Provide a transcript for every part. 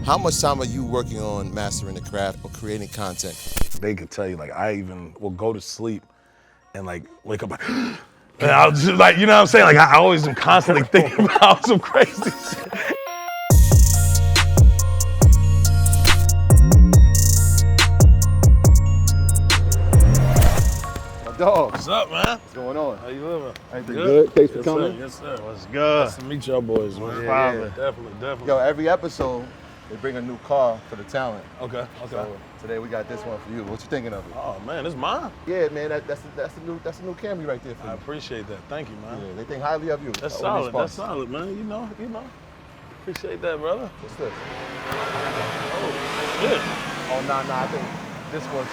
How much time are you working on mastering the craft or creating content? They could tell you, like, I even will go to sleep and like wake up like, and I was just like, you know what I'm saying? Like, I always am constantly thinking about some crazy shit. Dog. What's up, man? What's going on? How you living? Everything good? Thanks for coming. Sir. Yes, sir. What's good? Nice to meet y'all boys, man. Yeah. Definitely. Yo, every episode, they bring a new car for the talent. Okay. So today we got this one for you. What you thinking of it? Oh man, it's mine. Yeah, man, that's a new Camry right there for you. I appreciate that. Thank you, man. Yeah, they think highly of you. That's All these solid. parts. That's solid, man. You know. Appreciate that, brother. What's this? Oh, shit. Oh, nah, I think this one's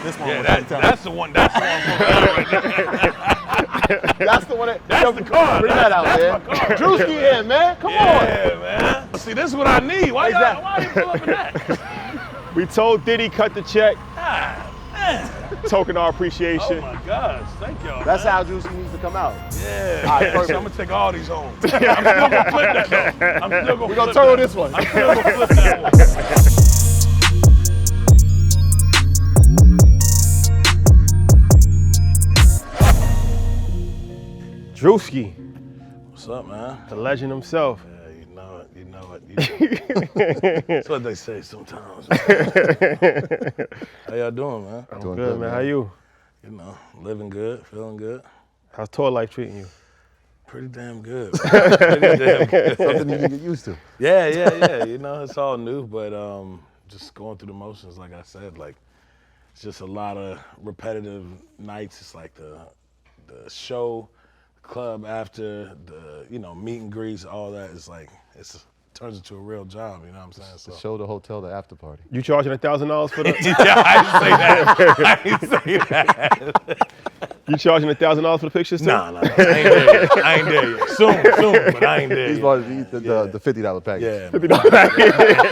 this one. Yeah, that's the one. That's the one. That's the one. That's the car. Bring that out, man. Druski here, man. Come on. Yeah, man. See, this is what I need. Why you pull up in that? We told Diddy cut the check. Ah, man. Token our appreciation. Oh my gosh, thank y'all. That's man. how Druski needs to come out. Yeah. All right, So perfect. I'm gonna take all these home. I'm still gonna flip that though. We're gonna turn on this one. I'm still gonna flip that one. Druski, What's up, man? the legend himself. Yeah, you know it. That's what they say sometimes. How y'all doing, man? I'm Doing good, good, man. man. How you? You know, living good, feeling good. How's tour life treating you? Pretty damn good. Pretty damn good. Something you can get used to. Yeah. You know, it's all new, but just going through the motions, like I said, like it's just a lot of repetitive nights. It's like the show, club after, the meet and greets, all that is like it turns into a real job. You know what I'm saying? So. The show, the hotel, the after party. You charging $1,000 for the? Yeah, I didn't say that. You charging $1,000 for the pictures too? Nah, I ain't there yet. Soon, but I ain't there He's yet. about to eat the $50 package. Yeah, man.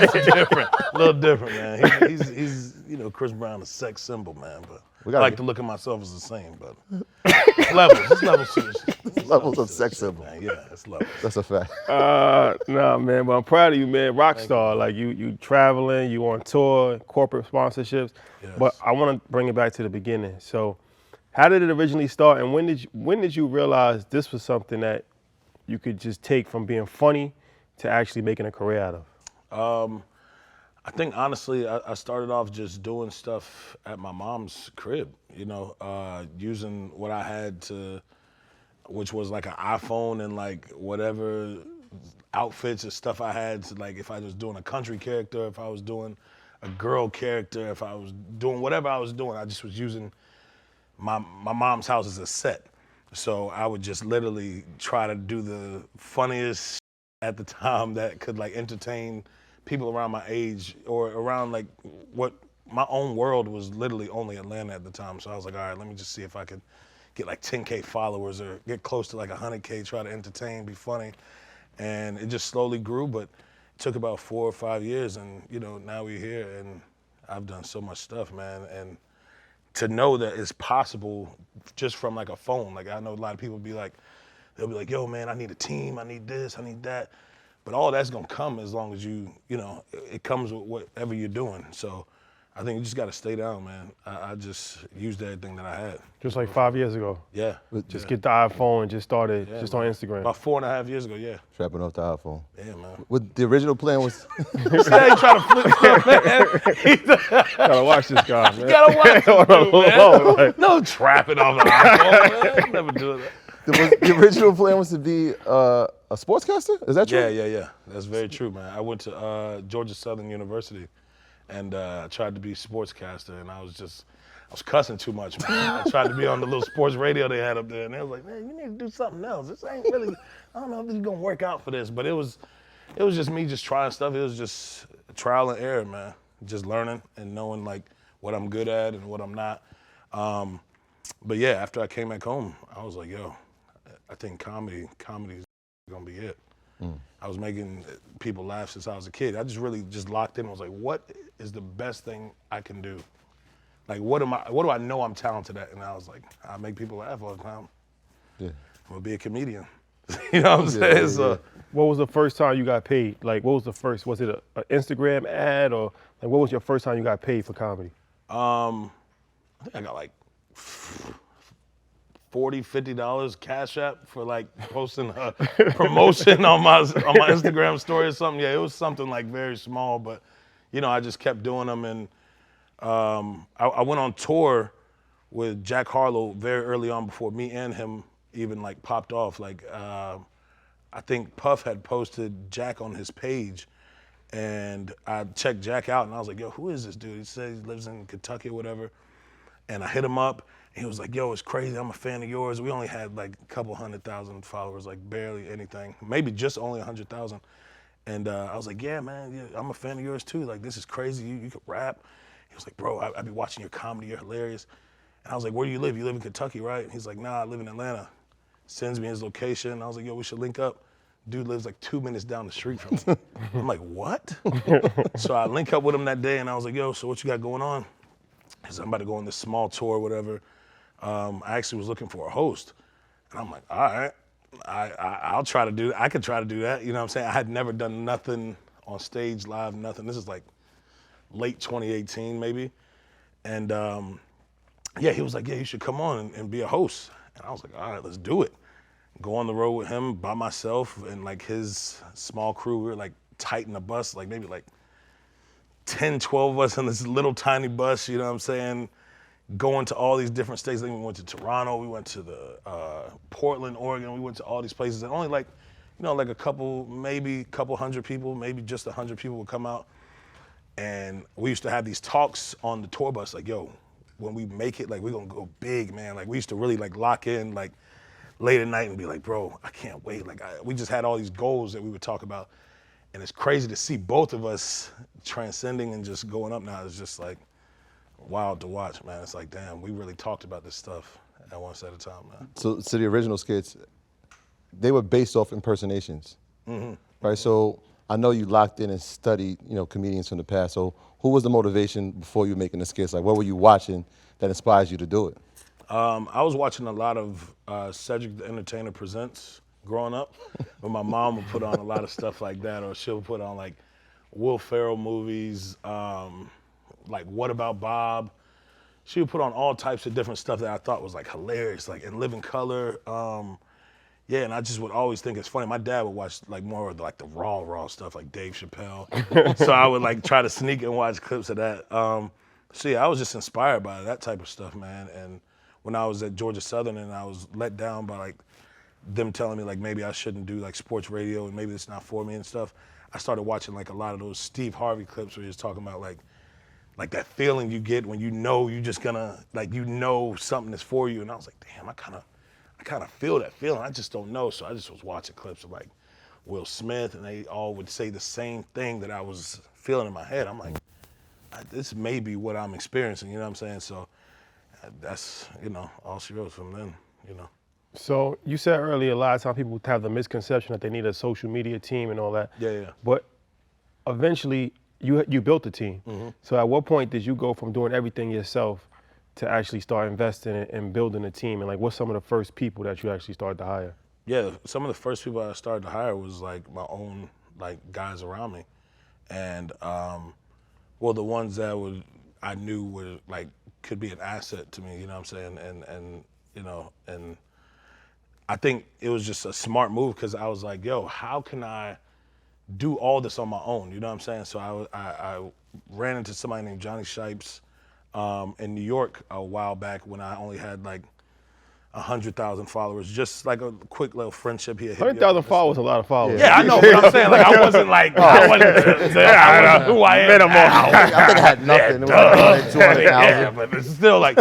It's different, a little different, man. He's Chris Brown, a sex symbol, man. But I like to look at myself as the same, but it's levels to this. Levels of sex symbol. Man. Yeah, it's levels. That's a fact. Nah, man. But I'm proud of you, man. Rock star. Like you traveling, you on tour, corporate sponsorships. Yes. But I want to bring it back to the beginning. So, how did it originally start, and when did you realize this was something that you could just take from being funny to actually making a career out of? I think honestly, I started off just doing stuff at my mom's crib, using what I had which was like an iPhone and like whatever outfits and stuff I had to, like if I was doing a country character, if I was doing a girl character, if I was doing whatever I was doing, I just was using my mom's house as a set. So I would just literally try to do the funniest at the time that could like entertain people around my age or around like what my own world was literally only Atlanta at the time. So I was like, all right, let me just see if I could get like 10K followers or get close to like 100K, try to entertain, be funny. And it just slowly grew, but it took about 4 or 5 years and now we're here and I've done so much stuff, man. And to know that it's possible just from like a phone. Like I know a lot of people they'll be like, yo man, I need a team, I need this, I need that. But all that's gonna come as long as it comes with whatever you're doing. So I think you just gotta stay down, man. I just used everything that I had. Just like 5 years ago. Yeah. Just get the iPhone and just started just on Instagram. About 4.5 years ago, yeah. Trapping off the iPhone. Yeah, man. What the original plan was? Now you trying to flip man. Gotta watch this guy, man. You gotta watch this dude, man. No trapping off the iPhone, man. Never do that. The original plan was to be a sportscaster? Is that true? Yeah. That's very true, man. I went to Georgia Southern University and tried to be a sportscaster, and I was cussing too much, man. I tried to be on the little sports radio they had up there, and they was like, man, you need to do something else. This ain't really, I don't know if this is gonna work out for this, but it was just me just trying stuff. It was just trial and error, man. Just learning and knowing like what I'm good at and what I'm not. But yeah, after I came back home, I was like, yo, I think comedy is gonna be it. I was making people laugh since I was a kid. I just really locked in. I was like, what is the best thing I can do? Like, what do I know I'm talented at? And I was like, I make people laugh all the time. Yeah. I'm gonna be a comedian. You know what I'm saying? So What was the first time you got paid? Like, what was the first? Was it an Instagram ad or like what was your first time you got paid for comedy? I think I got like $40, $50 Cash App for like posting a promotion on my Instagram story or something. Yeah, it was something like very small, but you know, I just kept doing them. And I went on tour with Jack Harlow very early on before me and him even like popped off. Like I think Puff had posted Jack on his page, and I checked Jack out and I was like, yo, who is this dude? He said he lives in Kentucky or whatever. And I hit him up and he was like, yo, it's crazy, I'm a fan of yours. We only had like a couple 100,000 followers, like barely anything, maybe just only 100,000. And I was like, yeah, man, yeah, I'm a fan of yours too. Like, this is crazy, you could rap. He was like, bro, I be watching your comedy, you're hilarious. And I was like, where do you live? You live in Kentucky, right? And he's like, nah, I live in Atlanta. Sends me his location. I was like, yo, we should link up. Dude lives like 2 minutes down the street from me. I'm like, what? So I link up with him that day and I was like, yo, so what you got going on? He said, I'm about to go on this small tour or whatever. I actually was looking for a host. And I'm like, all right, I'll try to do that. I could try to do that. You know what I'm saying? I had never done nothing on stage, live, nothing. This is like late 2018 maybe. And yeah, he was like, yeah, you should come on and be a host. And I was like, all right, let's do it. Go on the road with him by myself and like his small crew. We were like tight in the bus, like maybe like 10, 12 of us in this little tiny bus, you know what I'm saying? Going to all these different states. Then we went to Toronto, we went to the Portland, Oregon, we went to all these places. And only like, you know, like a couple, maybe a couple hundred people, maybe just 100 people would come out. And we used to have these talks on the tour bus, like, yo, when we make it, like, we're gonna go big, man. Like, we used to really like lock in, like, late at night and be like, bro, I can't wait. Like, we just had all these goals that we would talk about. And it's crazy to see both of us transcending and just going up now. It's just like wild to watch, man. It's like, damn, we really talked about this stuff at once at a time, man. So the original skits, they were based off impersonations, right? So I know you locked in and studied, you know, comedians from the past. So who was the motivation before you were making the skits? Like, what were you watching that inspires you to do it? I was watching a lot of Cedric the Entertainer Presents growing up, but my mom would put on a lot of stuff like that, or she'll put on like Will Ferrell movies, like What About Bob? She would put on all types of different stuff that I thought was like hilarious, like In Living Color. Yeah, and I just would always think it's funny. My dad would watch like more of like the raw stuff, like Dave Chappelle. So I would like try to sneak and watch clips of that. So yeah, I was just inspired by that type of stuff, man. And when I was at Georgia Southern and I was let down by like them telling me like maybe I shouldn't do like sports radio and maybe it's not for me and stuff, I started watching like a lot of those Steve Harvey clips where he was talking about like that feeling you get when you know you're just gonna, like, you know something is for you. And I was like, damn, I kind of feel that feeling. I just don't know. So I just was watching clips of like Will Smith and they all would say the same thing that I was feeling in my head. I'm like, this may be what I'm experiencing, you know what I'm saying? So that's, you know, all she wrote from then, you know. So you said earlier a lot of times people have the misconception that they need a social media team and all that. Yeah. But eventually you built a team. So at what point did you go from doing everything yourself to actually start investing in building a team? And like, what's some of the first people that you actually started to hire? Yeah, some of the first people I started to hire was like my own like guys around me. And well, the ones that I knew were like, could be an asset to me, you know what I'm saying? And you know, and I think it was just a smart move because I was like, yo, how can I do all this on my own? You know what I'm saying? So I ran into somebody named Johnny Shipes in New York a while back when I only had like 100,000 followers, just like a quick little friendship here. 100,000 followers is a lot of followers. Yeah, I know, but I'm saying, like, I wasn't like, I wasn't who I am now. I think I had nothing. Yeah, It was like 200,000. yeah, but it's still like,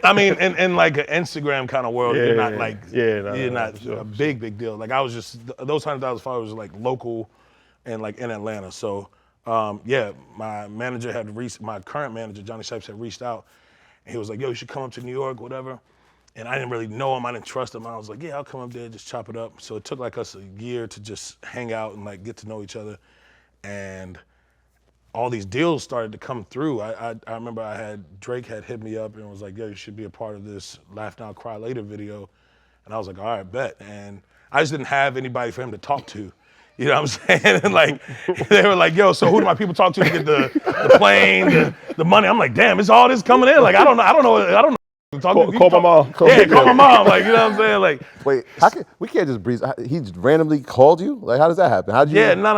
I mean, in like an Instagram kind of world, you're not like, you're not a big deal. Like I was just, those 100,000 followers were like local and like in Atlanta. So yeah, my manager my current manager, Johnny Shipes, had reached out and he was like, yo, you should come up to New York, whatever. And I didn't really know him, I didn't trust him. I was like, yeah, I'll come up there, just chop it up. So it took like us a year to just hang out and like get to know each other. And all these deals started to come through. I remember Drake had hit me up and was like, yo, you should be a part of this Laugh Now, Cry Later video. And I was like, all right, bet. And I just didn't have anybody for him to talk to. You know what I'm saying? And like, they were like, yo, so who do my people talk to get the plane, the money? I'm like, damn, it's all this coming in? Like, I don't know. Call my mom. Yeah, call my mom. Like, you know what I'm saying? Like, Wait, we can't just breeze. He just randomly called you? Like, how does that happen? How'd you? yeah, no.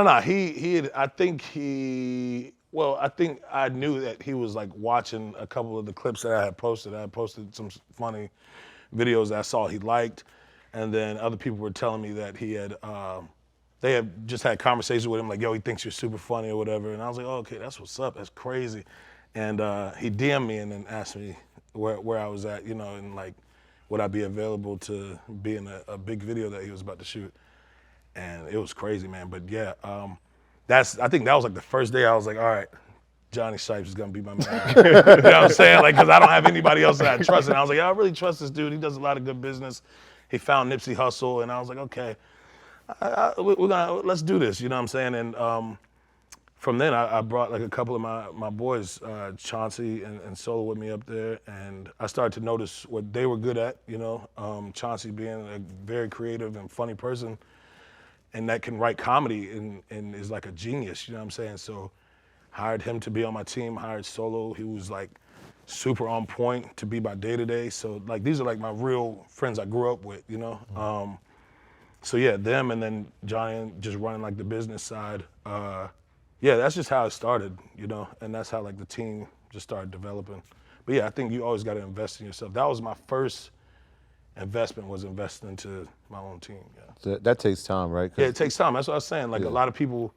I think I knew that he was like watching a couple of the clips that I had posted. I had posted some funny videos that I saw he liked. And then other people were telling me that he had, they had just had conversations with him like, yo, he thinks you're super funny or whatever. And I was like, oh, okay, that's what's up. That's crazy. And he DM'd me and then asked me where I was at, you know, and like, would I be available to be in a big video that he was about to shoot? And it was crazy, man. But yeah, I think that was like the first day I was like, all right, Johnny Shipes is gonna be my man. You know what I'm saying? Like, cause I don't have anybody else that I trust. And I was like, yeah, I really trust this dude. He does a lot of good business. He found Nipsey Hussle, and I was like, okay, let's do this. You know what I'm saying? And from then, I brought like a couple of my boys, Chauncey and Solo, with me up there, and I started to notice what they were good at. You know, Chauncey being a very creative and funny person, and that can write comedy and is like a genius. You know what I'm saying? So hired him to be on my team. Hired Solo. He was like super on point to be my day-to-day. So like these are like my real friends I grew up with, you know? So yeah, them and then Johnny just running like the business side. Yeah, that's just how it started, you know? And that's how like the team just started developing. But yeah, I think you always gotta invest in yourself. That was my first investment, was investing into my own team, yeah. So that takes time, right? Yeah, it takes time. That's what I was saying. Like a lot of people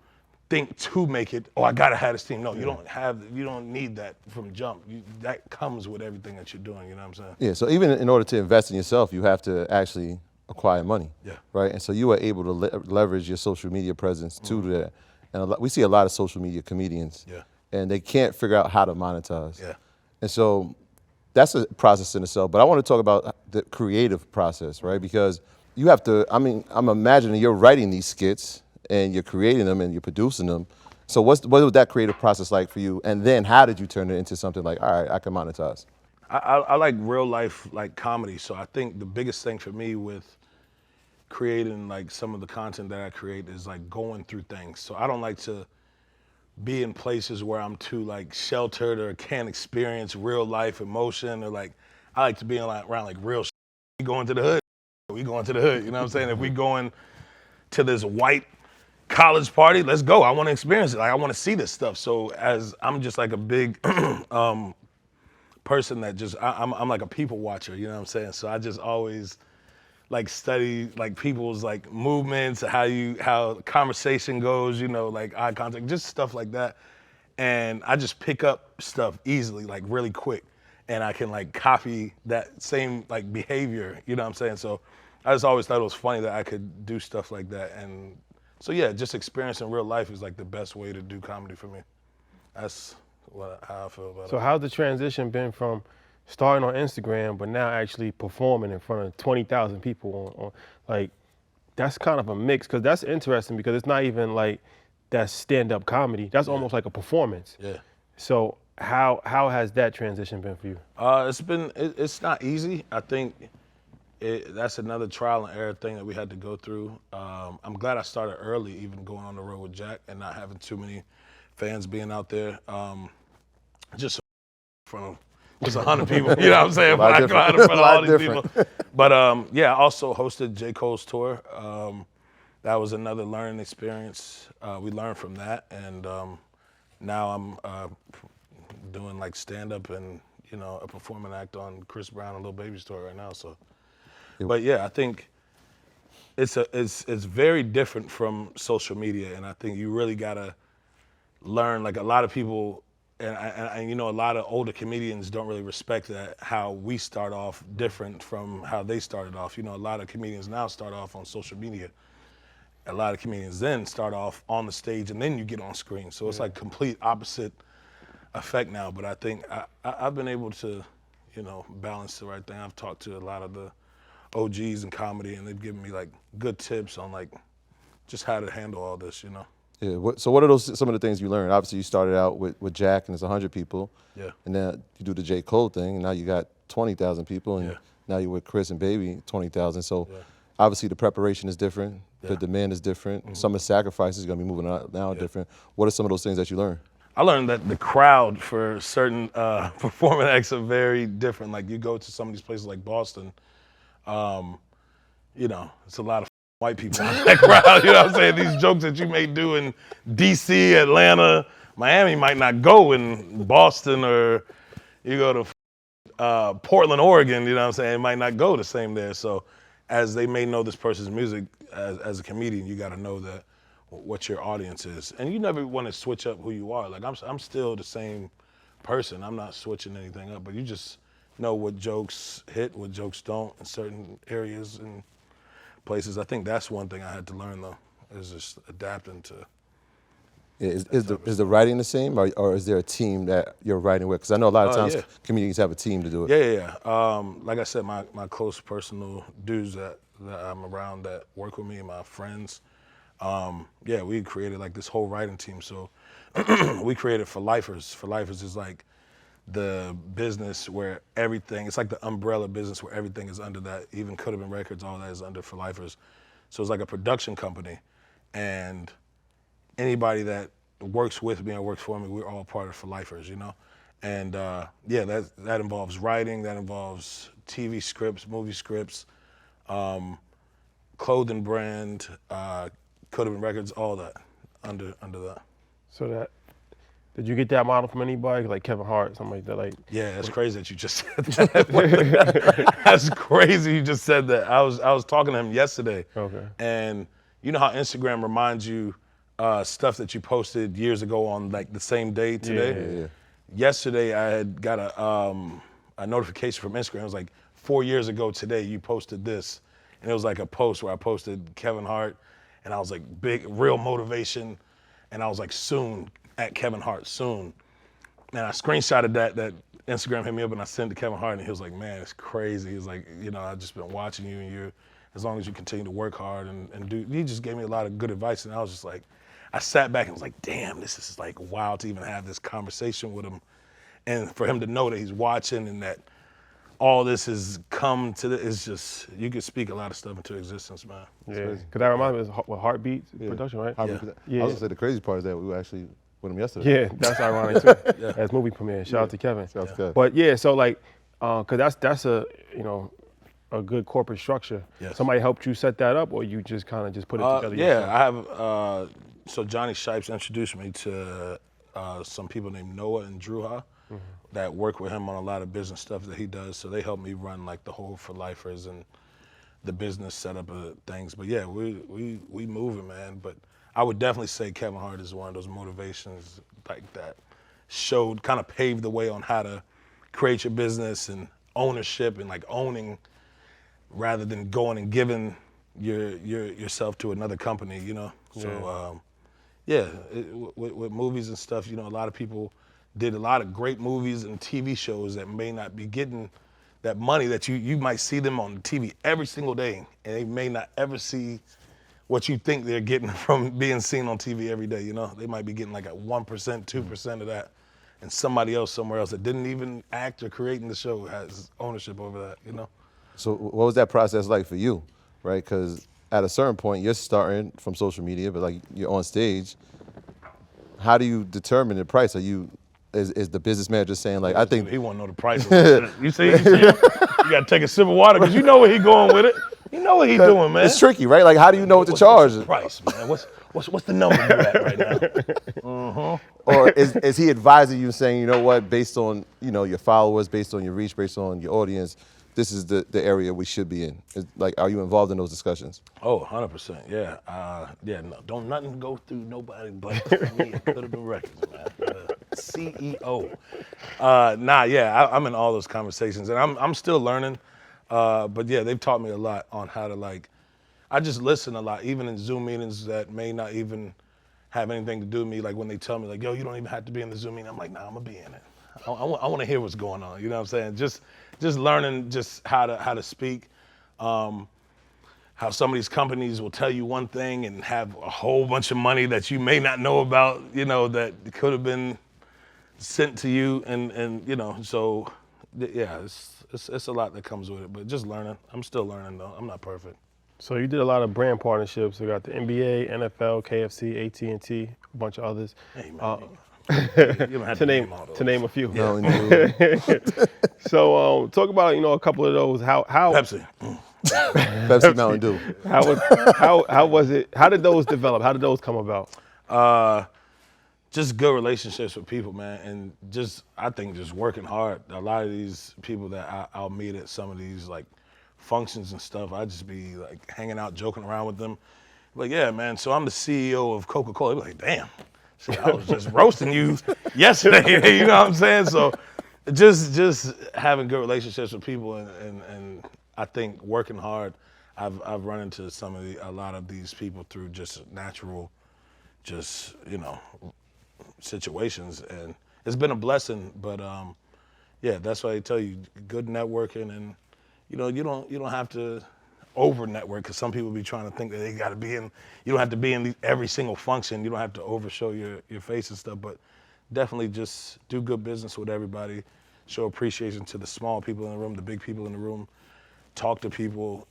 think to make it, oh, I gotta have this team. No, you don't need that from jump. That comes with everything that you're doing, you know what I'm saying? Yeah, so even in order to invest in yourself, you have to actually acquire money. Yeah. Right? And so you were able to leverage your social media presence to do that. And we see a lot of social media comedians. Yeah. And they can't figure out how to monetize. Yeah. And so that's a process in itself. But I want to talk about the creative process, right? Because you have to, I mean, I'm imagining you're writing these skits and you're creating them and you're producing them. So what was that creative process like for you? And then how did you turn it into something like, all right, I can monetize? I like real life, like comedy. So I think the biggest thing for me with creating like some of the content that I create is like going through things. So I don't like to be in places where I'm too like sheltered or can't experience real life emotion, or like, I like to be around like real shit. We going to the hood, you know what I'm saying? If we going to this white college party, let's go. I want to experience it. Like, I want to see this stuff. So as I'm just like a big person that just, I'm like a people watcher, you know what I'm saying? So I just always like study like people's like movements, how conversation goes, you know, like eye contact, just stuff like that. And I just pick up stuff easily, like really quick. And I can like copy that same like behavior, you know what I'm saying? So I just always thought it was funny that I could do stuff like that. And so yeah, just experiencing real life is like the best way to do comedy for me. That's how I feel about it. So how's the transition been from starting on Instagram, but now actually performing in front of 20,000 people on like, that's kind of a mix, because that's interesting, because it's not even like that stand-up comedy. That's almost like a performance. Yeah. So how has that transition been for you? It's not easy. I think that's another trial and error thing that we had to go through. I'm glad I started early, even going on the road with Jack and not having too many fans being out there. Just in front of just 100 people, you know what I'm saying? But I go out in front of all these people. But yeah, I also hosted J. Cole's tour. That was another learning experience. We learned from that, and now I'm doing like stand-up and, you know, a performing act on Chris Brown and Lil Baby's tour right now. So, but yeah, I think it's very different from social media, and I think you really gotta learn. Like a lot of people, and you know, a lot of older comedians don't really respect that, how we start off different from how they started off. You know, a lot of comedians now start off on social media. A lot of comedians then start off on the stage and then you get on screen. So it's like complete opposite effect now. But I think I've been able to, you know, balance the right thing. I've talked to a lot of the OGs in comedy, and they've given me like good tips on like just how to handle all this, you know. Yeah. So what are some of the things you learned? Obviously, you started out with Jack, and it's 100 people. Yeah. And then you do the J. Cole thing, and now you got 20,000 people, and Yeah. now you're with Chris and Baby, 20,000. So obviously the preparation is different, the demand is different, some of the sacrifices are gonna be moving out now different. What are some of those things that you learn? I learned that the crowd for certain performing acts are very different. Like you go to some of these places like Boston, you know, it's a lot of white people in that crowd. You know what I'm saying? These jokes that you may do in DC, Atlanta, Miami might not go in Boston, or you go to Portland, Oregon, you know what I'm saying? It might not go the same there. So as they may know this person's music, as a comedian, you got to know that what your audience is. And you never want to switch up who you are. Like I'm still the same person. I'm not switching anything up, but you just know what jokes hit, what jokes don't in certain areas and places. I think that's one thing I had to learn though, is just adapting to. Is the writing the same, or is there a team that you're writing with? Because I know a lot of times comedians have a team to do it. Yeah. Like I said, my close personal dudes that I'm around that work with me, my friends, we created like this whole writing team. So we created For Lifers. For Lifers is like the business where everything, it's like the umbrella business where everything is under that, even Could Have Been Records, all that is under For Lifers. So it's like a production company, and anybody that works with me or works for me, we're all part of For Lifers, you know? And that involves writing, that involves TV scripts, movie scripts, clothing brand, Could Have Been Records, all that under that. So did you get that model from anybody, like Kevin Hart, something like that? Like, yeah, it's crazy that you just said that. That's crazy you just said that. I was talking to him yesterday. Okay. And you know how Instagram reminds you stuff that you posted years ago on like the same day today? Yeah. Yesterday I had got a notification from Instagram. It was like 4 years ago today you posted this. And it was like a post where I posted Kevin Hart, and I was like, big, real motivation. And I was like, soon, at Kevin Hart, soon. And I screenshotted that Instagram hit me up, and I sent it to Kevin Hart, and he was like, man, it's crazy. He's like, you know, I've just been watching you, and as long as you continue to work hard and do, he just gave me a lot of good advice. And I was just like, I sat back and was like, damn, this is like wild to even have this conversation with him. And for him to know that he's watching and that all this has come to it's just, you could speak a lot of stuff into existence, man. Yeah, because that reminds me of Heartbeats production, right? I was gonna say the crazy part is that we were actually with him yesterday. Yeah, that's ironic too. As movie premiere. Shout out to Kevin. Shout out to Kevin. But yeah, so like, cause that's a, you know, a good corporate structure. Yes. Somebody helped you set that up, or you just kind of just put it together yourself? I have, so Johnny Shipes introduced me to some people named Noah and Drew that work with him on a lot of business stuff that he does. So they help me run like the whole For Lifers and the business setup of things. But yeah, we moving, man. But I would definitely say Kevin Hart is one of those motivations like that showed, kind of paved the way on how to create your business and ownership and like owning rather than going and giving yourself to another company, you know? So with movies and stuff, you know, a lot of people did a lot of great movies and TV shows that may not be getting that money that you might see them on TV every single day, and they may not ever see what you think they're getting from being seen on TV every day, you know? They might be getting like a 1%, 2% of that, and somebody else somewhere else that didn't even act or create in the show has ownership over that, you know? So what was that process like for you, right? Because at a certain point, you're starting from social media, but like you're on stage. How do you determine the price? Is the business manager saying like, I think he want to know the price of it. You see, you got to take a sip of water because you know where he going with it. You know what he doing, man. It's tricky, right? Like, how do you know what to charge? What's the price, man? What's the number you're at right now? Or is he advising you, saying, you know what, based on your followers, based on your reach, based on your audience, this is the area we should be in? Like, are you involved in those discussions? Oh, 100%, yeah. No, don't nothing go through nobody but me. It could have been records, man. CEO. I'm in all those conversations, and I'm still learning. But yeah, they've taught me a lot on how to I just listen a lot, even in Zoom meetings that may not even have anything to do with me. Like when they tell me like, yo, you don't even have to be in the Zoom meeting. I'm like, nah, I'm gonna be in it. I want to hear what's going on. You know what I'm saying? Just learning just how to speak. How some of these companies will tell you one thing and have a whole bunch of money that you may not know about, you know, that could have been sent to you, and you know, so yeah, it's a lot that comes with it, but just learning. I'm still learning though. I'm not perfect. So you did a lot of brand partnerships. You got the NBA, NFL, KFC, AT&T, a bunch of others. Hey, man, you don't have to name all those. To name a few. No, no. So talk about a couple of those. How Pepsi. Pepsi Mountain Dew. how was it? How did those develop? How did those come about? Just good relationships with people, man, and I think just working hard. A lot of these people that I'll meet at some of these like functions and stuff, I just be like hanging out, joking around with them. Like, yeah, man. So I'm the CEO of Coca-Cola. They be like, damn, shit, I was just roasting you yesterday. You know what I'm saying? So just having good relationships with people, and I think working hard. I've run into a lot of these people through just natural, situations, and it's been a blessing. But yeah, that's why I tell you, good networking, and you don't have to over network, because some people be trying to think that they got to be in. You don't have to be in every single function. You don't have to overshow your face and stuff. But definitely just do good business with everybody. Show appreciation to the small people in the room, the big people in the room. Talk to people.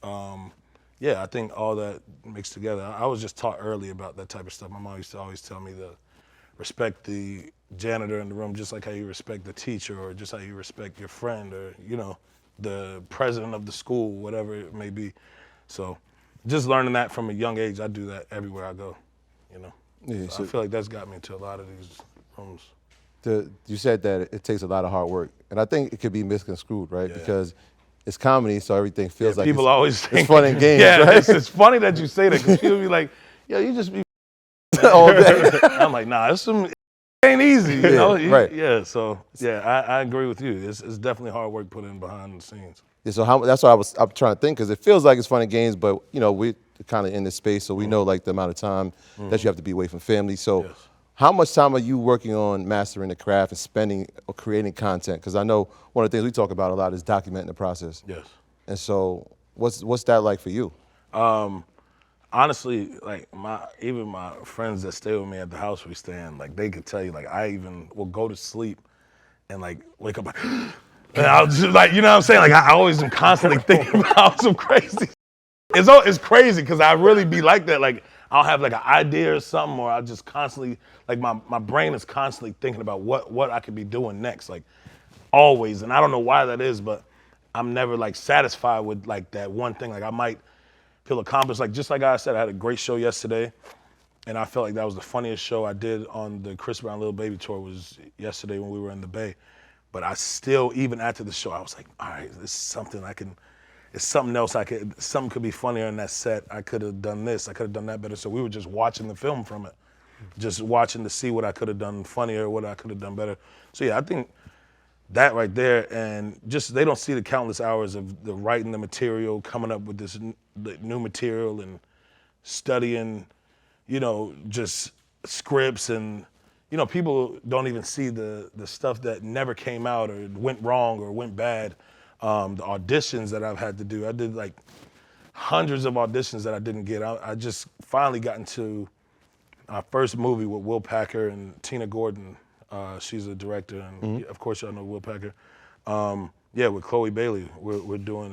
Yeah, I think all that mixed together. I was just taught early about that type of stuff. My mom used to always tell me to respect the janitor in the room just like how you respect the teacher, or just how you respect your friend, or the president of the school, whatever it may be. So just learning that from a young age, I do that everywhere I go. Yeah, so I feel like that's got me into a lot of these rooms. You said that it takes a lot of hard work, and I think it could be misconstrued, right? Yeah. Because it's comedy, so everything feels like people always think it's fun and games, yeah, right? it's funny that you say that, because people be like, yo, you just be all day. I'm like, nah, it ain't easy, you know? Right. Yeah, so yeah, I agree with you. It's definitely hard work put in behind the scenes. Yeah, so that's what I'm trying to think, because it feels like it's fun and games, but we're kind of in this space, so we know like the amount of time that you have to be away from family. So Yes. how much time are you working on mastering the craft and spending or creating content? Because I know one of the things we talk about a lot is documenting the process. Yes. And so what's that like for you? Honestly, like even my friends that stay with me at the house we stay in, like they could tell you, like I even will go to sleep and like wake up like, and I'll just like, you know what I'm saying? Like I always am constantly thinking about some crazy. It's crazy because I really be like that. Like I'll have like an idea or something, or I just constantly, like my brain is constantly thinking about what I could be doing next, like always. And I don't know why that is, but I'm never like satisfied with like that one thing. Like I might feel accomplished. Like just like I said, I had a great show yesterday, and I felt like that was the funniest show I did on the Chris Brown Lil Baby tour was yesterday when we were in the Bay. But I still, even after the show, I was like, all right, this is something it's something else something could be funnier in that set. I could have done this, I could have done that better. So we were just watching the film from it, just watching to see what I could have done funnier, what I could have done better. So yeah, I think that right there, and just they don't see the countless hours of the writing the material, coming up with this new material, and studying, just scripts, and people don't even see the stuff that never came out or went wrong or went bad. The auditions that I've had to do, I did like hundreds of auditions that I didn't get. I just finally got into our first movie with Will Packer and Tina Gordon. She's a director, and of course y'all know Will Packer. Yeah, with Chloe Bailey, we're doing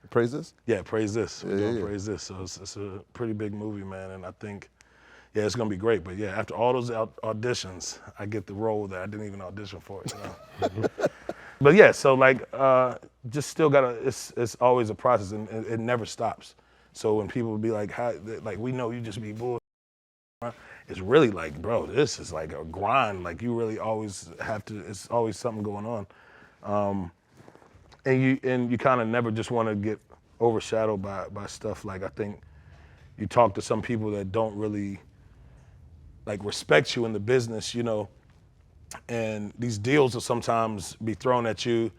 Praise This? Yeah, Praise This. We're doing Yeah. Praise This. So it's a pretty big movie, man, and I think, yeah, it's gonna be great. But yeah, after all those auditions, I get the role that I didn't even audition for. But yeah, so like, just still it's always a process, and it never stops. So when people be like, we know you just be bull. It's really like, bro, this is like a grind. Like you really always have to. It's always something going on, and you kind of never just want to get overshadowed by stuff. Like I think you talk to some people that don't really like respect you in the business, and these deals will sometimes be thrown at you.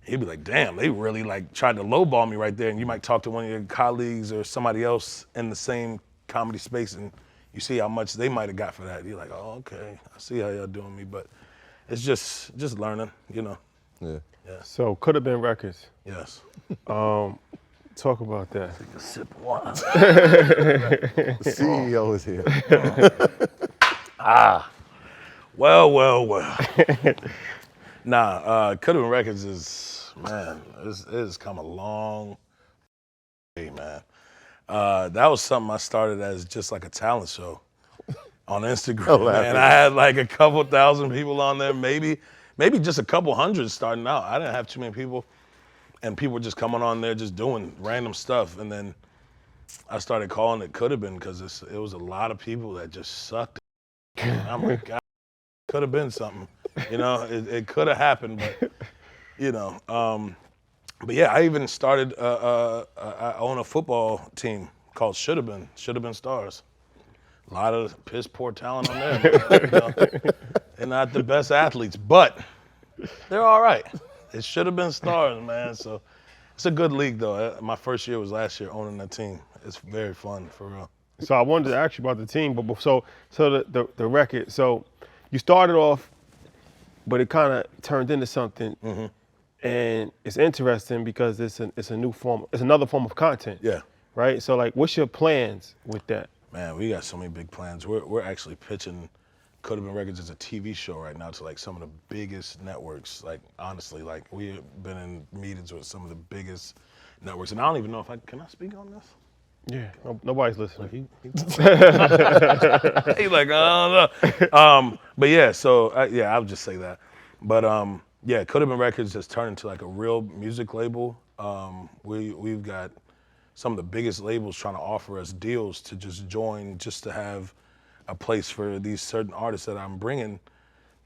You'd be like, damn, they really like tried to lowball me right there. And you might talk to one of your colleagues or somebody else in the same comedy space, and you see how much they might have got for that. You're like, oh, okay, I see how y'all doing me. But it's just learning, Yeah. Yeah. So could have been records. Yes. Talk about that. Take a sip of water. The CEO is here. Well. Nah, Could have been records is, man, it's come a long Hey, man. That was something I started as just like a talent show on Instagram, man. I had like a couple thousand people on there, maybe just a couple hundred starting out. I didn't have too many people, and people were just coming on there just doing random stuff. And then I started calling it Could Have Been because it was a lot of people that just sucked. I'm like, God, could have been something. You know, it could have happened, but, you know. But yeah, I even started, I own a football team called Should Have Been Stars. A lot of piss poor talent on there. You know, they're not the best athletes, but they're all right. It should have been stars, man. So it's a good league, though. My first year was last year owning that team. It's very fun, for real. So I wanted to ask you about the team, but so the record. So you started off, but it kind of turned into something, and it's interesting because it's a new form. It's another form of content. Yeah. Right. So like, what's your plans with that? Man, we got so many big plans. We're actually pitching Could Have Been Records as a TV show right now to like some of the biggest networks. Like honestly, like we've been in meetings with some of the biggest networks, and I don't even know if can I speak on this? Yeah, nobody's listening. He's like, I don't know. But yeah, so I'll just say that. But yeah, Could Have Been Records has turned into like a real music label. We've got some of the biggest labels trying to offer us deals to just join, just to have a place for these certain artists that I'm bringing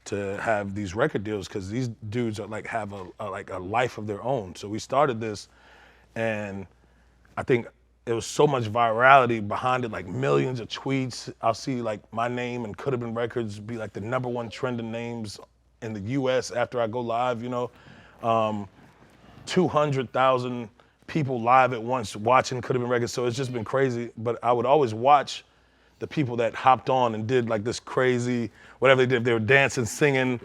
to have these record deals, because these dudes are like have a life of their own. So we started this, and I think there was so much virality behind it, like millions of tweets. I'll see like my name and Could Have Been Records be like the #1 trending names in the US after I go live, you know. 200,000 people live at once watching Could Have Been Records, so it's just been crazy. But I would always watch the people that hopped on and did like this crazy, whatever they did, they were dancing, singing,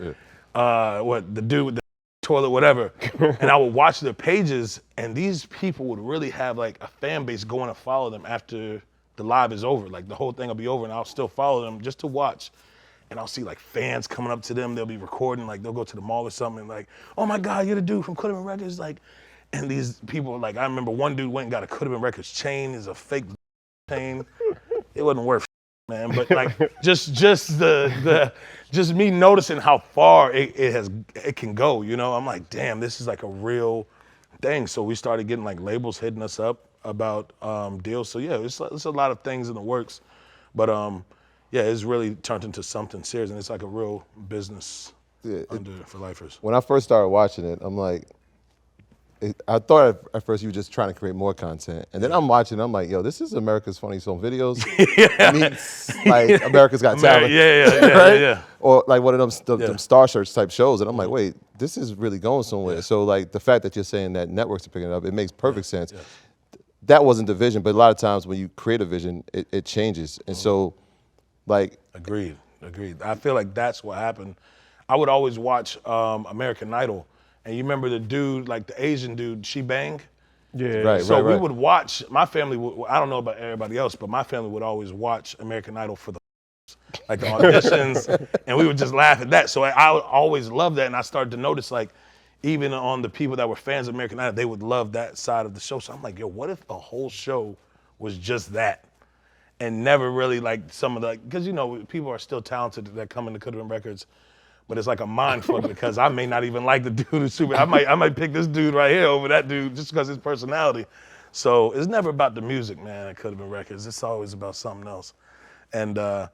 the dude with the toilet, whatever. And I would watch their pages, and these people would really have like a fan base going to follow them after the live is over. Like the whole thing will be over and I'll still follow them just to watch. And I'll see like fans coming up to them, they'll be recording, like they'll go to the mall or something and like, oh my God, you're the dude from Could Have Been Records. Like, and these people, like I remember one dude went and got a Could Have Been Records chain, is a fake chain. It wasn't worth man, but like just me noticing how far it can go, you know. I'm like, damn, this is like a real thing. So we started getting like labels hitting us up about deals. So yeah, it's a lot of things in the works, but yeah, it's really turned into something serious, and it's like a real business for lifers. When I first started watching it, I'm like, I thought at first you were just trying to create more content, and then I'm watching. I'm like, yo, this is America's Funniest Home Videos meets like America's Got Talent, right? Yeah. Or like one of them Star Search type shows, and I'm like, wait, this is really going somewhere. So like the fact that you're saying that networks are picking it up, it makes perfect sense. That wasn't the vision, but a lot of times when you create a vision, it changes, and so like agreed. I feel like that's what happened. I would always watch American Idol. And you remember the dude, like the Asian dude, She Bang? Yeah. Right, so we would watch, my family, I don't know about everybody else, but my family would always watch American Idol for the like the auditions, and we would just laugh at that. So I would always love that, and I started to notice like, even on the people that were fans of American Idol, they would love that side of the show. So I'm like, yo, what if a whole show was just that? And never really like some of the, because you know, people are still talented that come into Could Have Been Records, but it's like a mind fuck because I may not even like the dude who's super. I might pick this dude right here over that dude just because his personality. So it's never about the music, man. It Could Have Been Records. It's always about something else. And I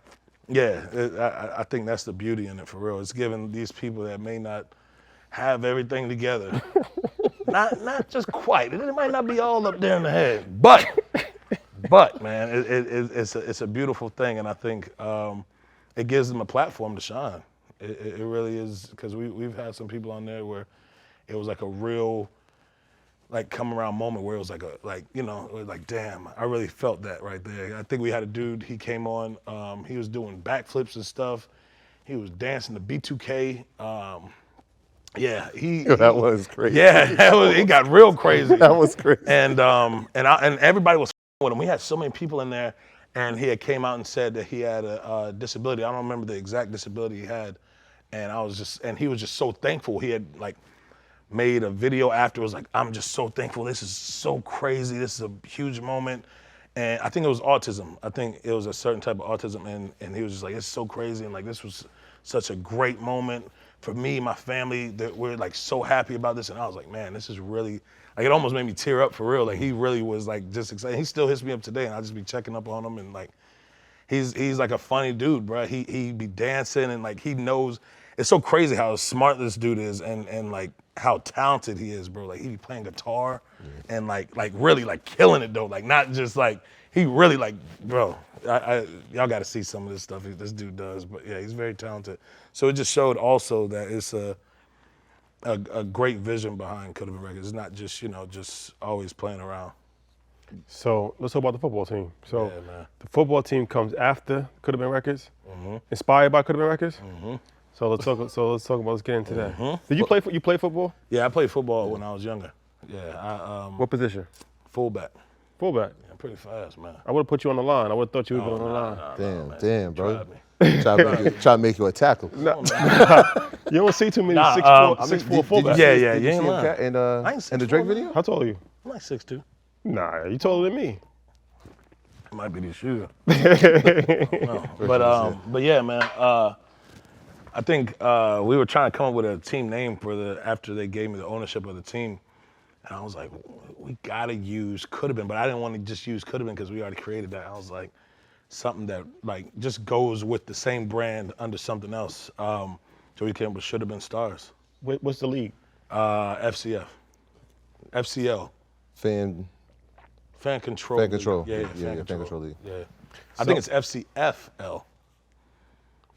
think that's the beauty in it for real. It's giving these people that may not have everything together, not just quite. It might not be all up there in the head, but man, it's a beautiful thing, and I think it gives them a platform to shine. It really is, because we've had some people on there where it was like a real like come around moment where it was like you know, it was like, damn, I really felt that right there. I think we had a dude, he came on, he was doing backflips and stuff. He was dancing to B2K. Yeah, that was crazy. Yeah, it got real crazy. That was crazy. And everybody was with him. We had so many people in there, and he had came out and said that he had a disability. I don't remember the exact disability he had. And he was just so thankful. He had like made a video after. It was like, I'm just so thankful. This is so crazy. This is a huge moment. And I think it was autism. I think it was a certain type of autism. And he was just like, it's so crazy. And like, this was such a great moment for me, my family, that we're like so happy about this. And I was like, man, this is really, like, it almost made me tear up for real. Like, he really was like just excited. He still hits me up today, and I just be checking up on him. And like, he's like a funny dude, bro. He be dancing, and like, he knows. It's so crazy how smart this dude is, and like how talented he is, bro. Like, he be playing guitar and like really like killing it though. Like, not just like, he really like, bro. Y'all got to see some of this stuff this dude does. But yeah, he's very talented. So it just showed also that it's a great vision behind Could Have Been Records. It's not just, you know, just always playing around. So let's talk about the football team. So Yeah, man. the football team comes after Could Have Been Records, inspired by Could Have Been Records. So let's talk. Let's get into that. Did you play football? Yeah, I played football when I was younger. Yeah, What position? fullback. Fullback. Yeah, I'm pretty fast, man. I would have put you on the line. I would have thought you would have been on the line. Damn, bro. Tried me. Try to make you a tackle. You don't see too many Nah, 6'4" fullbacks. Yeah, Did you you ain't see him lying. in I ain't the 6'4", Drake man. video? How tall are you? I'm like 6'2". Nah, you taller than me. It might be these shoes. No. But yeah, man. I think we were trying to come up with a team name for after they gave me the ownership of the team. And I was like, we gotta use Could Have Been, but I didn't want to just use Could Have Been because we already created that. I was like, something that like just goes with the same brand under something else. So we came up with Should Have Been Stars. What's the league? FCF. FCL. Fan Control. Fan Control. Yeah, Fan Control League. Yeah. I think it's FCFL.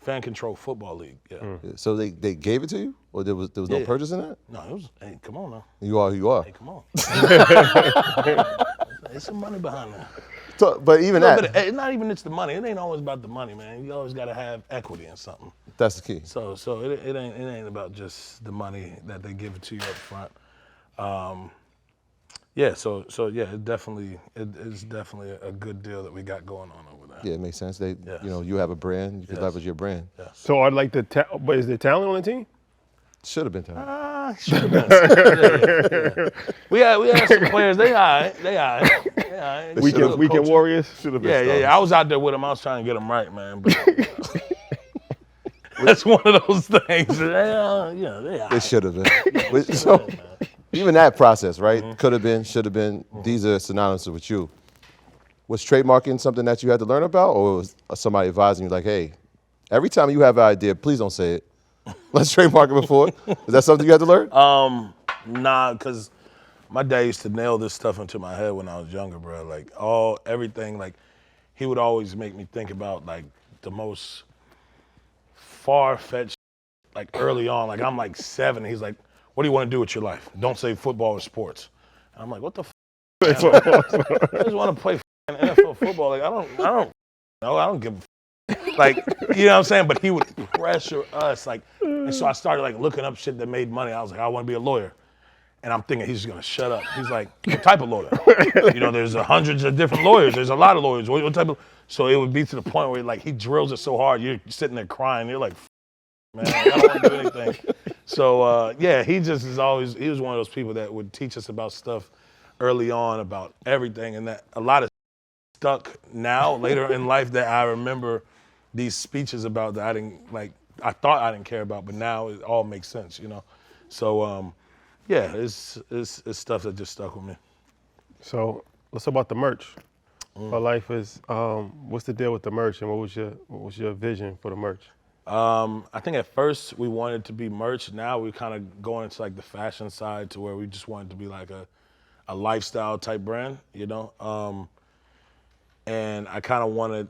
Fan Control Football League. Yeah. So they gave it to you, or there was no Yeah. purchase in that? No, it was. Hey, come on now. You are who you are. Hey, come on. There's some money behind that. So, but even No, that, but it's not even it's the money. It ain't always about the money, man. You always got to have equity in something. that's the key. So it ain't about just the money that they give it to you up front. Yeah. So yeah, it is definitely a good deal that we got going on over there. Yeah, it makes sense. They, Yes. you know, you have a brand. You can Yes. leverage your brand. So I'd like but is there talent on the team? Should have been time. Should have been. Yeah. We had some players. They all right. Weekend Warriors should have been. Yeah. I was out there with them. I was trying to get them right, man. But that's one of those things. They all It right. should have been. So even that process, right? Could have been, should have been. These are synonymous with you. Was trademarking something that you had to learn about, or was somebody advising you like, hey, every time you have an idea, please don't say it. Let's trademark it before. Is that something you had to learn? Nah, because my dad used to nail this stuff into my head when I was younger, bro. Like everything, like he would always make me think about like the most far-fetched, like early on. Like I'm like 7, and he's like, what do you want to do with your life? Don't say football or sports. And I'm like, what the f***? I just want to play NFL football. Like I don't give a f***. Like, you know what I'm saying? But he would pressure us, like, and so I started like looking up shit that made money. I was like, I want to be a lawyer. And I'm thinking he's just gonna shut up. He's like, what type of lawyer? You know, there's hundreds of different lawyers. There's a lot of lawyers. What type of? So it would be to the point where like he drills it so hard, you're sitting there crying. You're like, man, I don't want to do anything. So yeah, he just is always. He was one of those people that would teach us about stuff early on, about everything, and that a lot of stuck now later in life that I remember these speeches about that I didn't like. I thought I didn't care about, but now it all makes sense, you know. So yeah, it's stuff that just stuck with me. So let's talk about the merch. My life is. What's the deal with the merch, and what was your vision for the merch? I think at first we wanted to be merch. Now we're kind of going into like the fashion side to where we just wanted to be like a lifestyle type brand, you know. And I kind of wanted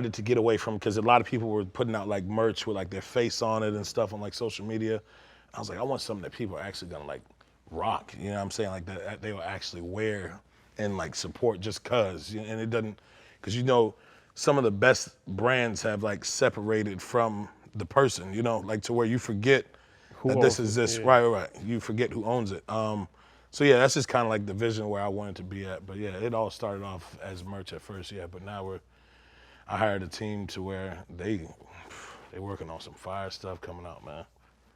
it to get away from, because a lot of people were putting out like merch with like their face on it and stuff on like social media. I was like, I want something that people are actually gonna like rock, you know what I'm saying? Like that they will actually wear and like support just cause. And it doesn't, because you know, some of the best brands have like separated from the person, you know, like to where you forget that this is this, right. You forget who owns it. So yeah, that's just kind of like the vision where I wanted to be at. But yeah, it all started off as merch at first, yeah. But now I hired a team to where they working on some fire stuff coming out, man.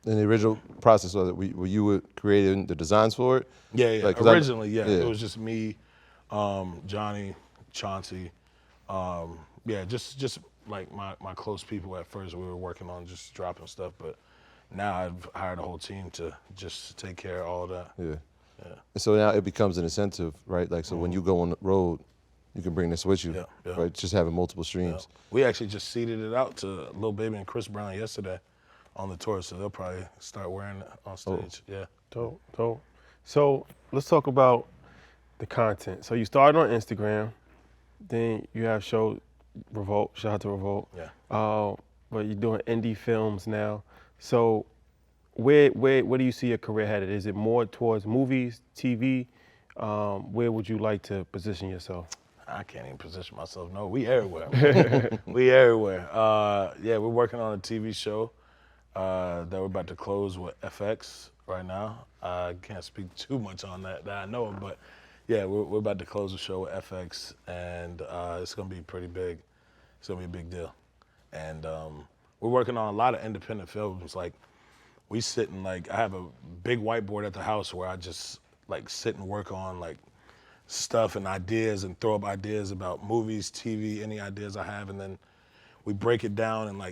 In the original process, were you creating the designs for it? Yeah. Like, 'cause Originally, yeah. It was just me, Johnny, Chauncey. Just like my close people at first. We were working on just dropping stuff, but now I've hired a whole team to just take care of all of that. Yeah. So now it becomes an incentive, right? Like, so when you go on the road, you can bring this with you, right? Just having multiple streams. Yeah. We actually just seeded it out to Lil Baby and Chris Brown yesterday on the tour, so they'll probably start wearing it on stage. Yeah. Dope. So let's talk about the content. So you started on Instagram, then you have show Revolt. Shout out to Revolt. Yeah. But you're doing indie films now. So where do you see your career headed? Is it more towards movies, TV? Where would you like to position yourself? I can't even position myself. No, we everywhere. We everywhere. We're working on a TV show that we're about to close with FX right now. I can't speak too much on that I know of, but yeah, we're about to close a show with FX, and it's gonna be pretty big. It's gonna be a big deal. And we're working on a lot of independent films. Like, we sit and I have a big whiteboard at the house where I just sit and work on stuff and ideas and throw up ideas about movies, TV, any ideas I have, and then we break it down and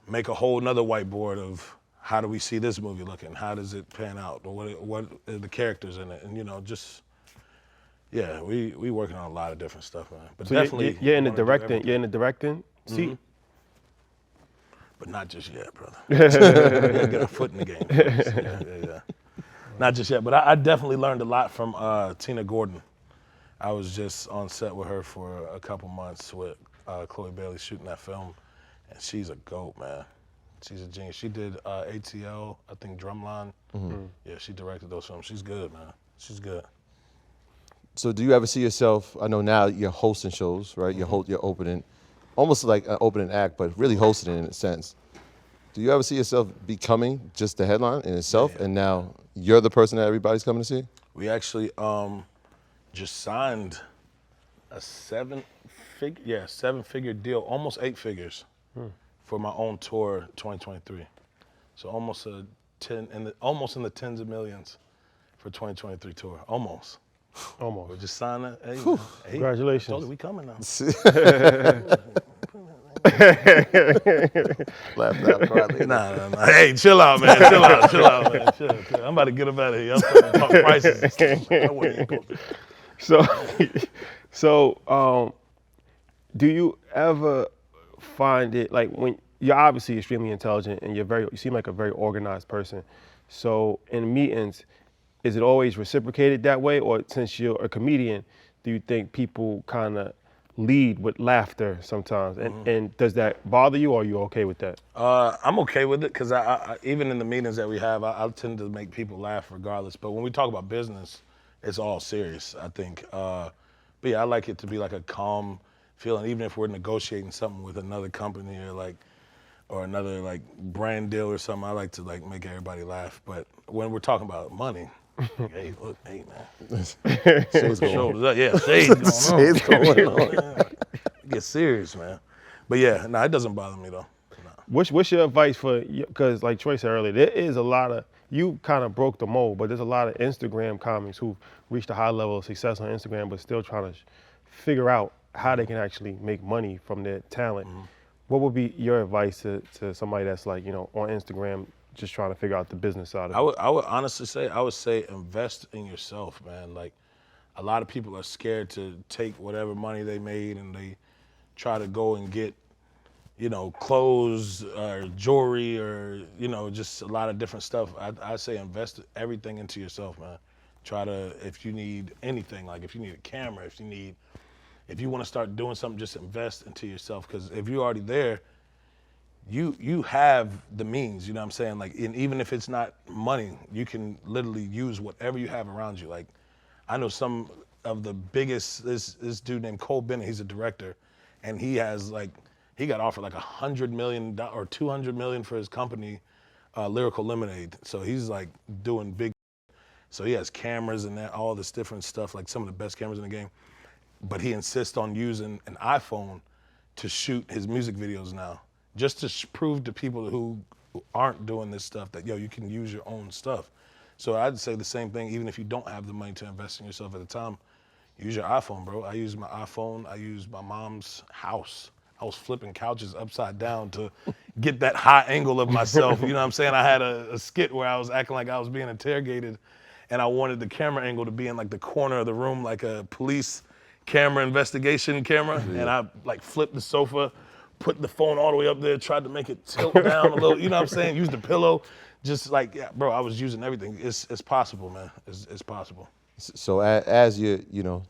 make a whole nother whiteboard of how do we see this movie looking, how does it pan out, or what are the characters in it, and we working on a lot of different stuff, man. But so definitely you're in the directing seat. But not just yet, brother. We gotta get our foot in the game first. Yeah. Not just yet, but I definitely learned a lot from Tina Gordon. I was just on set with her for a couple months with Chloe Bailey shooting that film, and she's a goat, man. She's a genius. She did ATL, I think Drumline. Yeah, she directed those films. She's good, man. She's good. So do you ever see yourself, I know now you're hosting shows, right? You're opening, almost like an opening act, but really hosting it in a sense. Do you ever see yourself becoming just the headline in itself, and now you're the person that everybody's coming to see? We actually just signed a seven-figure deal, almost 8 figures, for my own tour 2023. So almost almost in the tens of millions for 2023 tour, almost. Almost. We just signed it. Hey, Congratulations. I told you, we coming now. Laughed out quietly. Nah. Hey, chill out, man. Chill out, man. Chill. I'm about to get up out of here. I'm trying to talk prices and stuff. I wasn't even supposed to. So, do you ever find it when you're obviously extremely intelligent and you seem like a very organized person. So in meetings, is it always reciprocated that way, or since you're a comedian, do you think people kind of lead with laughter sometimes? And does that bother you, or are you okay with that? I'm okay with it, because I even in the meetings that we have, I tend to make people laugh regardless. But when we talk about business, it's all serious, I think. But yeah, I like it to be like a calm feeling, even if we're negotiating something with another company or another brand deal or something. I like to make everybody laugh. But when we're talking about money, hey, look, hey, man. Shades going on. Yeah, shades going on. Get serious, man. But yeah, it doesn't bother me, though. No. What's your advice for, because like Troy said earlier, there is a lot of, you kind of broke the mold, but there's a lot of Instagram comics who've reached a high level of success on Instagram, but still trying to figure out how they can actually make money from their talent. What would be your advice to somebody that's on Instagram, just trying to figure out the business side of it? I would honestly say invest in yourself, man. A lot of people are scared to take whatever money they made and they try to go and get, clothes or jewelry or, just a lot of different stuff. I say invest everything into yourself, man. Try to, if you need anything, if you need a camera, if you want to start doing something, just invest into yourself. Because if you're already there, you have the means, you know what I'm saying? And even if it's not money, you can literally use whatever you have around you. I know some of the biggest, this dude named Cole Bennett, he's a director, and he has he got offered $100 million or $200 million for his company, Lyrical Lemonade. So he's doing big. So he has cameras and all this different stuff, some of the best cameras in the game. But he insists on using an iPhone to shoot his music videos now, just to prove to people who who aren't doing this stuff that, yo, you can use your own stuff. So I'd say the same thing, even if you don't have the money to invest in yourself at the time, use your iPhone, bro. I use my iPhone, I use my mom's house. I was flipping couches upside down to get that high angle of myself. You know what I'm saying? I had a skit where I was acting like I was being interrogated, and I wanted the camera angle to be in like the corner of the room, like a police camera investigation camera. And I like flipped the sofa, put the phone all the way up there, tried to make it tilt down a little, you know what I'm saying? Use the pillow. Just like, yeah, bro, I was using everything. It's possible, man. It's possible. So as you know,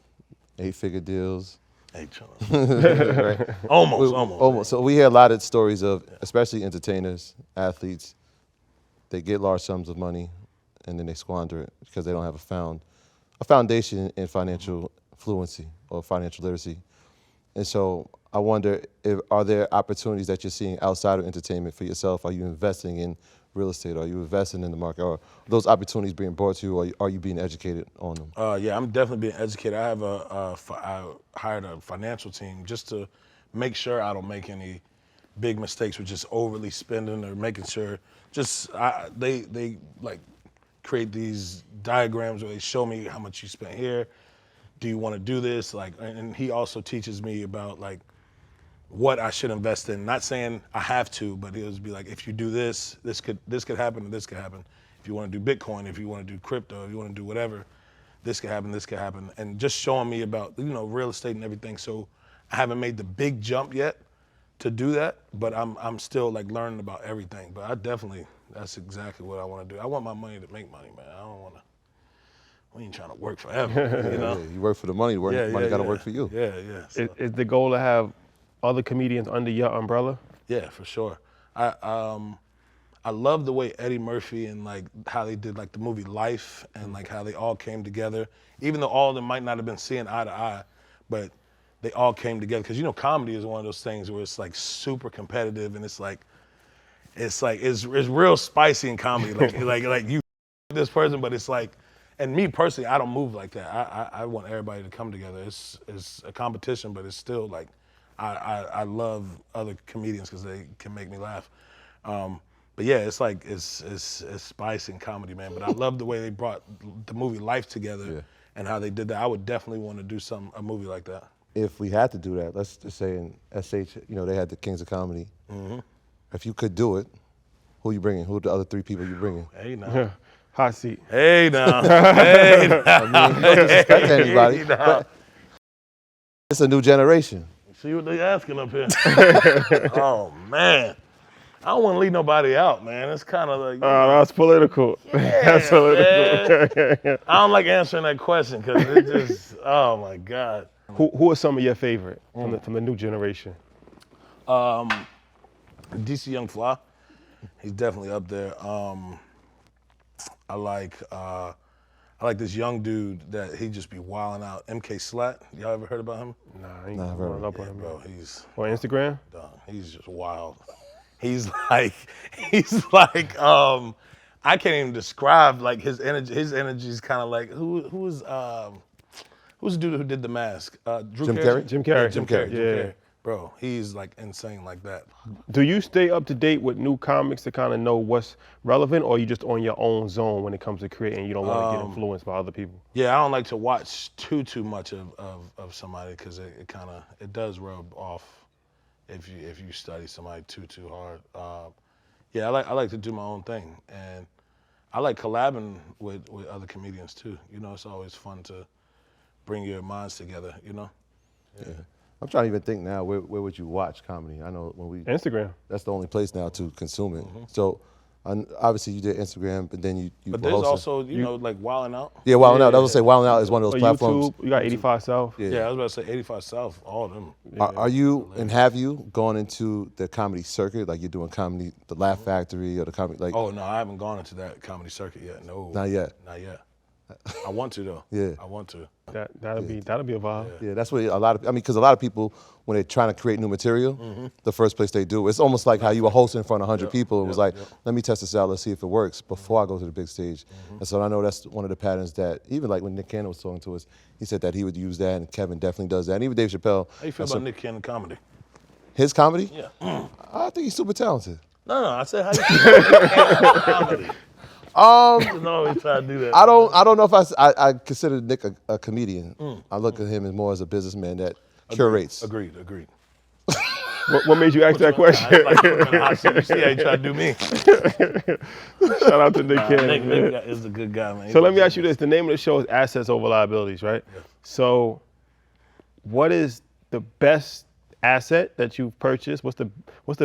8-figure deals. Hey, chill. Right? Almost. So we hear a lot of stories of, especially entertainers, athletes, they get large sums of money and then they squander it because they don't have a foundation in financial fluency or financial literacy. And so I wonder, are there opportunities that you're seeing outside of entertainment for yourself? Are you investing in real estate? Are you investing in the market? Or are those opportunities being brought to you, or are you being educated on them? Yeah, I'm definitely being educated. I have I hired a financial team just to make sure I don't make any big mistakes with just overly spending or making sure. They like create these diagrams where they show me how much you spent here. Do you want to do this? Like, and he also teaches me about like what I should invest in. Not saying I have to, but he'll be like, if you do this, this could happen, and this could happen. If you want to do Bitcoin, if you want to do crypto, if you want to do whatever, this could happen, this could happen. And just showing me about, you know, real estate and everything. So I haven't made the big jump yet to do that, but I'm still like learning about everything. But that's exactly what I want to do. I want my money to make money, man. I don't want to, we ain't trying to work forever, you know? Yeah, you work for the money, money got to work for you. Yeah. So. Is the goal to have other comedians under your umbrella? Yeah, for sure. I love the way Eddie Murphy and like how they did like the movie Life and like how they all came together, even though all of them might not have been seeing eye to eye, but they all came together. Cause you know, comedy is one of those things where it's like super competitive and it's real spicy in comedy. Like you this person, but it's like, and me personally, I don't move like that. I want everybody to come together. It's a competition, but it's still like, I love other comedians because they can make me laugh. But yeah, it's like, it's spicy in comedy, man. But I love the way they brought the movie Life together and how they did that. I would definitely want to do a movie like that. If we had to do that, let's just say in SH, you know, they had the Kings of Comedy. Mm-hmm. If you could do it, who you bringing? Who are the other 3 people you bringing? Hey, now. Hot seat. Hey, now. Hey, now. I mean, you don't disrespect anybody, but it's a new generation. See what they asking up here? Oh, man. I don't want to leave nobody out, man. It's kind of like... that's political. Yeah, that's political. I don't like answering that question because it just... Oh, my God. Who are some of your favorite from the new generation? DC Young Fly. He's definitely up there. I like this young dude that he just be wilding out. MK Slat. Y'all ever heard about him? Nah, I ain't growing up on him, bro. He's on Instagram. He's just wild. He's like, I can't even describe like his energy. His energy is kind of like who's the dude who did The Mask? Jim Carrey. Jim Carrey. Jim Carrey. Bro, he's like insane like that. Do you stay up to date with new comics to kind of know what's relevant, or are you just on your own zone when it comes to creating? You don't want to get influenced by other people? Yeah, I don't like to watch too much of somebody because it does rub off if you study somebody too hard. I like to do my own thing, and I like collabing with other comedians too. You know, it's always fun to bring your minds together. You know. Yeah. I'm trying to even think now, where would you watch comedy? I know when Instagram. That's the only place now to consume it. Mm-hmm. So obviously you did Instagram, but then you But there's also, you know, like Wildin' Out. Yeah, Wildin' Out. I was gonna say Wildin' Out is one of those platforms. YouTube, you got 85 South. Yeah, I was about to say 85 South, all of them. Are you, and have you gone into the comedy circuit? Like you're doing comedy, the Laugh Factory or the comedy, like? Oh no, I haven't gone into that comedy circuit yet, no. Not yet? Not yet. I want to though. Yeah. I want to. That'll be a vibe. Yeah, that's what because a lot of people, when they're trying to create new material, the first place they do, it's almost like how you were hosting in front of 100 people. It was like, let me test this out, let's see if it works before I go to the big stage. And so I know that's one of the patterns that, even like when Nick Cannon was talking to us, he said that he would use that, and Kevin definitely does that. And even Dave Chappelle. How you feel about Nick Cannon comedy? His comedy? Yeah. I think he's super talented. No, I said how you comedy. No, we try to do that. I don't know if I consider Nick a comedian. I look at him as more as a bushman that curates. Agreed. What made you ask that question? You see how you try to do me. Shout out to Nick Cannon. Nick is a good guy, man. So let me ask you this. The name of the show is Assets Over Liabilities, right? Yeah. So what is the best asset that you've purchased? What's the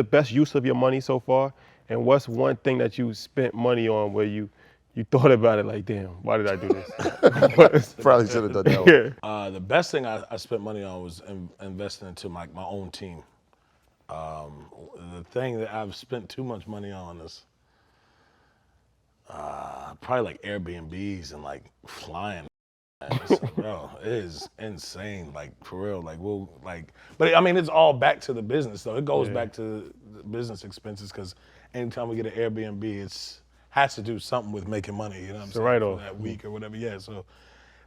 best use of your money so far? And what's one thing that you spent money on where you thought about it like, damn, why did I do this? Probably should have done that one. Yeah. The best thing I spent money on was investing into my own team. The thing that I've spent too much money on is probably like Airbnbs and like flying. Bro, it is insane, like for real. But I mean, it's all back to the business though. It goes back to the business expenses because anytime we get an Airbnb, it's has to do something with making money. You know what I'm saying? Right-off. For that week or whatever. Yeah. So,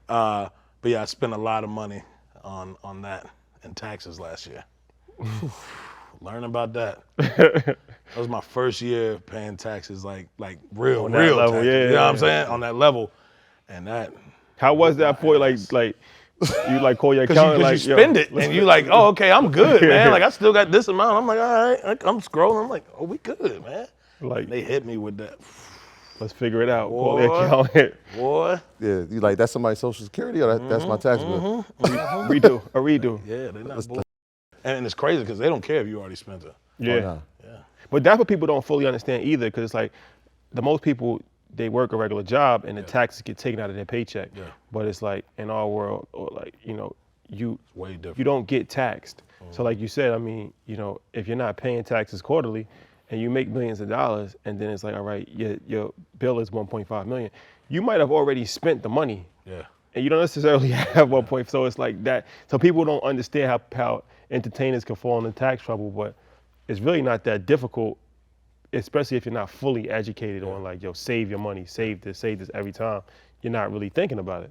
but yeah, I spent a lot of money on that and taxes last year. Learn about that. That was my first year paying taxes, like real level, taxes. yeah, you know what I'm saying? On that level, and that. How was that for you? Like you like call your accountant Because like you spend it and you like, oh, okay, I'm good, man. Like I still got this amount. I'm like, all right. I'm scrolling. I'm like, oh, we good, man. Like They hit me with that. let's figure it out. Call your accountant. Boy. Yeah, you like that's somebody's social security or that's my tax bill. Redo. Yeah, they're not bull. And it's crazy because they don't care if you already spent it. Yeah. Oh, nah. Yeah. But that's what people don't fully understand either, because it's like the most people, they work a regular job and the taxes get taken out of their paycheck. Yeah. But it's like in our world, or like, you Way different. you don't get taxed. So like you said, I mean, if you're not paying taxes quarterly and you make millions of dollars and then it's like, all right, your bill is 1.5 million, you might have already spent the money. Yeah. And you don't necessarily have 1 point, so it's like that. So people don't understand how entertainers can fall into tax trouble, but it's really not that difficult, especially if you're not fully educated on like, save your money, save this every time. You're not really thinking about it.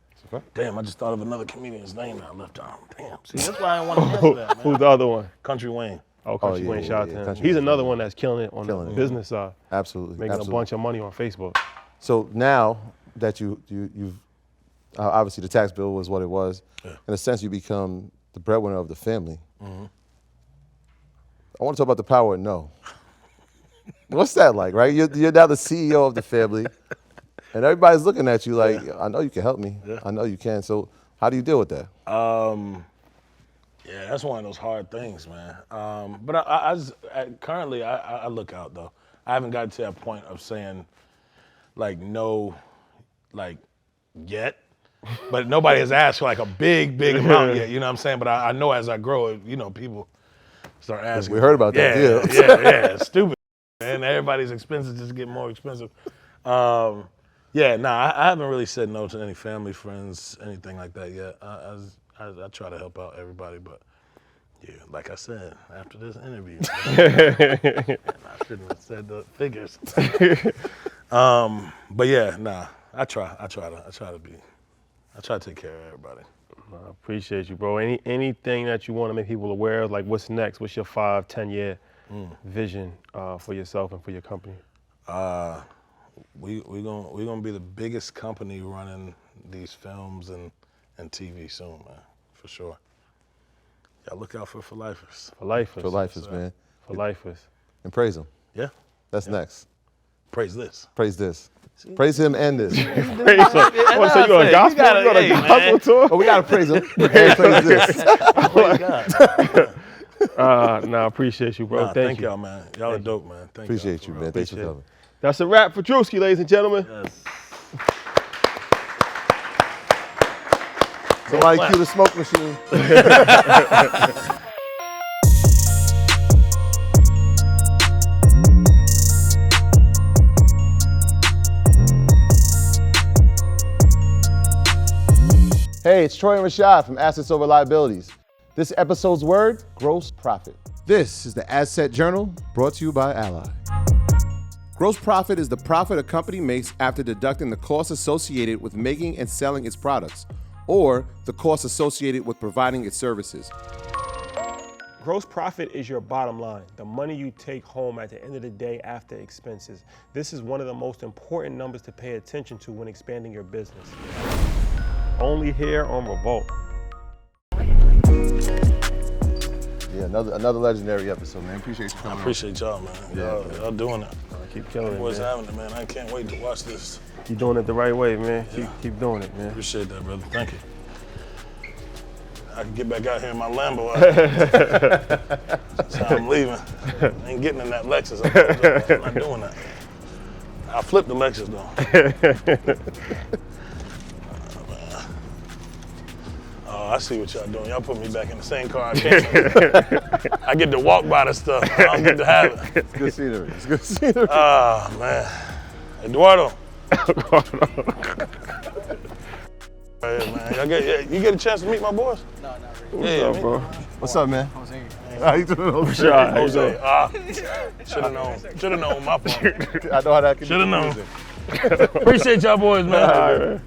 Damn, I just thought of another comedian's name that I left out. Damn. See, that's why I didn't want to answer that, man. Who's the other one? Country Wayne. Oh, Country yeah, Wayne, yeah, shout out yeah, to him. Country He's Wayne. another one that's killing it on the business side, Absolutely. making a bunch of money on Facebook. So now that you've obviously the tax bill was what it was. Yeah. In a sense, you become the breadwinner of the family. I want to talk about the power of no. What's that like, right? You're now the CEO of the family, and everybody's looking at you like, I know you can help me. Yeah. I know you can. So how do you deal with that? Yeah, that's one of those hard things, man. But currently, I look out though. I haven't gotten to that point of saying, like, no, like, yet. But nobody has asked for like a big amount yet. You know what I'm saying? But I know as I grow, people start asking. We heard about that deal. Yeah, it's stupid. And everybody's expenses just get more expensive. I haven't really said no to any family, friends, anything like that yet. I try to help out everybody, but yeah, like I said, after this interview, I shouldn't have said the figures. But yeah, I try to take care of everybody. I appreciate you, bro. Anything that you want to make people aware of, like what's next? What's your 5-10 year vision for yourself and for your company? We gonna be the biggest company running these films and TV soon, man, for sure. Y'all look out for lifers. For lifers. For lifers, man. For lifers. And praise him. Yeah. That's next. Praise this. Praise this. Praise him and this. So you on a gospel? You on a gospel tour? Oh, we gotta praise him and praise this. Praise God. I appreciate you, bro. Thank you. y'all, man. Y'all are dope, man. Thank Appreciate y'all, you, for man. real. Thanks for coming. That's a wrap for Druski, ladies and gentlemen. Yes. Somebody cue the smoke machine. Hey, it's Troy and Rashad from Assets Over Liabilities. This episode's word, gross profit. This is the Asset Journal, brought to you by Ally. Gross profit is the profit a company makes after deducting the costs associated with making and selling its products, or the costs associated with providing its services. Gross profit is your bottom line, the money you take home at the end of the day after expenses. This is one of the most important numbers to pay attention to when expanding your business. Only here on Revolt. Yeah, another legendary episode, man. Appreciate you coming. I appreciate y'all, man. Y'all doing it. Keep killing it, Boys man. having it, man. I can't wait to watch this. You're doing it the right way, man. Keep doing it, man. Appreciate that, brother. Thank you. I can get back out here in my Lambo. That's how I'm leaving. I ain't getting in that Lexus. I'm not doing that. I'll flip the Lexus, though. Oh, I see what y'all doing. Y'all put me back in the same car I came in. I get to walk by the stuff. I don't get to have it. It's good scenery. It's good scenery. Ah, man. Eduardo. Hey, man. You get a chance to meet my boys? No, not really. What's up, bro? What's up, man? Jose. How you doing? Jose. Jose. Should've known. Should've known. My fault. I know how that can Should've be known. confusing. Appreciate y'all boys, man. All right, man.